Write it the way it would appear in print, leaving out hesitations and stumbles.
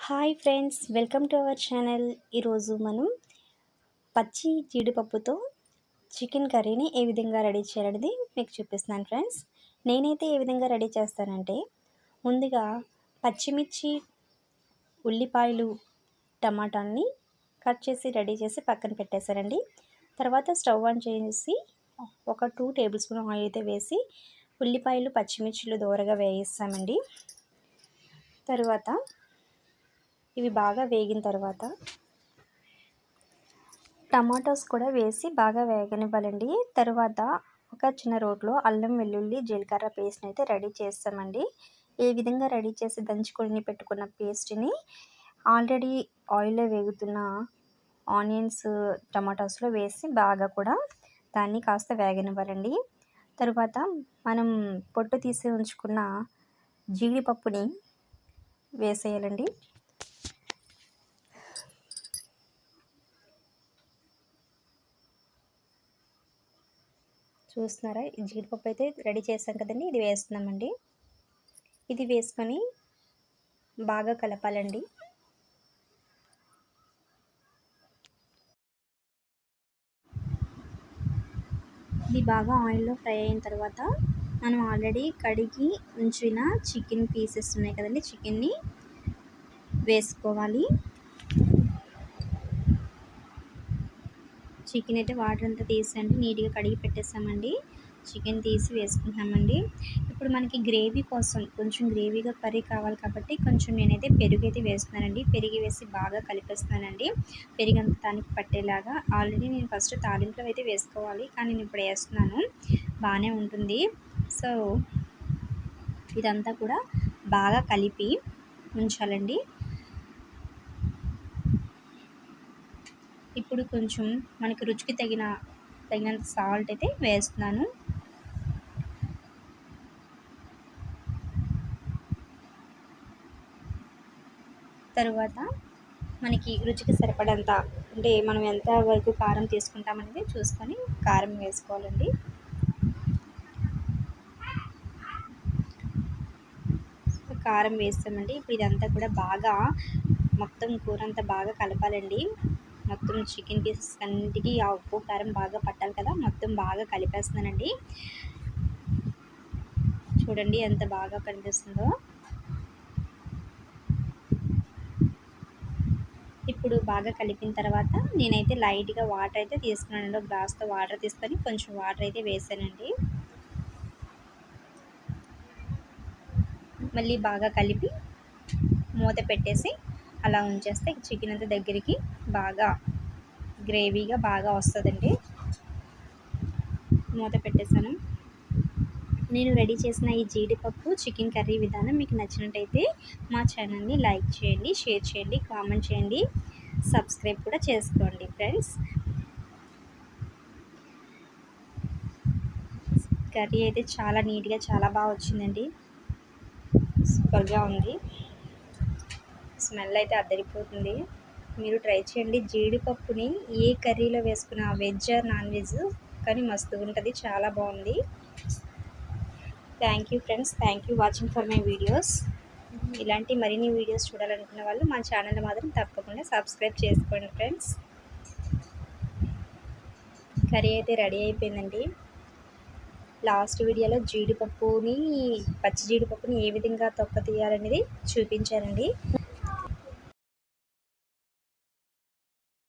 Hi friends, welcome to our channel. ఈరోజు మనం పచ్చి జీడిపప్పుతో చికెన్ కర్రీని ఏ విధంగా రెడీ చేయాలనేది మీకు చూపిస్తున్నాను ఫ్రెండ్స్. నేనైతే ఏ విధంగా రెడీ చేస్తానంటే, ముందుగా పచ్చిమిర్చి, ఉల్లిపాయలు, టమాటాని కట్ చేసి రెడీ చేసి పక్కన పెట్టేశానండి. తర్వాత స్టవ్ ఆన్ చేసి ఒక 2 టేబుల్ స్పూన్ ఆయిల్ అయితే వేసి ఉల్లిపాయలు, పచ్చిమిర్చిలు దోరగా వేయిస్తామండి. తర్వాత ఇవి బాగా వేగిన తర్వాత టమాటోస్ కూడా వేసి బాగా వేగనివ్వాలండి. తర్వాత ఒక చిన్న రోట్లో అల్లం, వెల్లుల్లి, జీలకర్ర పేస్ట్ని అయితే రెడీ చేస్తామండి. ఈ విధంగా రెడీ చేసి దంచుకొని పెట్టుకున్న పేస్ట్ని ఆల్రెడీ ఆయిల్లో వేగుతున్న ఆనియన్స్, టమాటోస్లో వేసి బాగా కూడా దాన్ని కాస్త వేగనివ్వాలండి. తర్వాత మనం పొట్టు తీసి ఉంచుకున్న జీడిపప్పుని వేసేయాలండి. చూస్తున్నారా, ఈ జీడిపప్పు అయితే రెడీ చేసాం కదండి, ఇది వేస్తున్నామండి. ఇది వేసుకొని బాగా కలపాలండి. ఇది బాగా ఆయిల్లో ఫ్రై అయిన తర్వాత మనం ఆల్రెడీ కడిగి ఉంచిన చికెన్ పీసెస్ ఉన్నాయి కదండి, చికెన్ని వేసుకోవాలి. చికెన్ అయితే వాటర్ అంతా తీసండి నీట్గా కడిగి పెట్టేసామండి. చికెన్ తీసి వేసుకుంటున్నామండి. ఇప్పుడు మనకి గ్రేవీ కోసం కొంచెం గ్రేవీగా కర్రీ కావాలి కాబట్టి కొంచెం నేనైతే పెరుగు అయితే వేస్తున్నానండి. పెరుగు వేసి బాగా కలిపేస్తున్నానండి. పెరుగు అంతా దానికి పట్టేలాగా. ఆల్రెడీ నేను ఫస్ట్ తాలింపులో అయితే వేసుకోవాలి, కానీ నేను ఇప్పుడు వేస్తున్నాను, బాగానే ఉంటుంది. సో ఇదంతా కూడా బాగా కలిపి ఉంచాలండి. ఇప్పుడు కొంచెం మనకి రుచికి తగినంత సాల్ట్ అయితే వేస్తున్నాను. తర్వాత మనకి రుచికి సరిపడంత, అంటే మనం ఎంత వరకు కారం తీసుకుంటామనేది చూసుకొని కారం వేసుకోవాలండి. కారం వేస్తామండి. ఇప్పుడు ఇదంతా కూడా బాగా మొత్తం కూర అంతా బాగా కలపాలండి. మొత్తం చికెన్ పీసెస్ అన్నిటికీ ఆ ఉప్పు కారం బాగా పట్టాలి కదా, మొత్తం బాగా కలిపేస్తున్నానండి. చూడండి ఎంత బాగా కనిపిస్తుందో. ఇప్పుడు బాగా కలిపిన తర్వాత నేనైతే లైట్గా వాటర్ అయితే తీసుకున్నానండి. ఒక గ్లాస్తో వాటర్ తీసుకొని కొంచెం వాటర్ అయితే వేసానండి. మళ్ళీ బాగా కలిపి మూత పెట్టేసి అలా ఉంచేస్తే చికెన్ అంతా దగ్గరికి బాగా గ్రేవీగా బాగా వస్తుందండి. మూత పెట్టేసాను. నేను రెడీ చేసిన ఈ జీడిపప్పు చికెన్ కర్రీ విధానం మీకు నచ్చినట్టయితే మా ఛానల్ని లైక్ చేయండి, షేర్ చేయండి, కామెంట్ చేయండి, సబ్స్క్రైబ్ కూడా చేసుకోండి ఫ్రెండ్స్. కర్రీ అయితే చాలా నీట్గా చాలా బాగా వచ్చిందండి. సూపర్గా ఉంది. స్మెల్ అయితే అద్దరిపోతుంది. మీరు ట్రై చేయండి. జీడిపప్పుని ఏ కర్రీలో వేసుకున్న, వెజ్ ఆర్ నాన్ వెజ్, కానీ మస్తుగా ఉంటుంది, చాలా బాగుంది. Thank you friends, thank you watching for my videos. ఇలాంటి మరిన్ని వీడియోస్ చూడాలనుకున్న వాళ్ళు మా ఛానల్ మాత్రం తప్పకుండా సబ్స్క్రైబ్ చేసుకోండి ఫ్రెండ్స్. కర్రీ అయితే రెడీ అయిపోయిందండి. లాస్ట్ వీడియోలో పచ్చి జీడిపప్పుని ఏ విధంగా తొక్క తీయాలనేది చూపించానండి.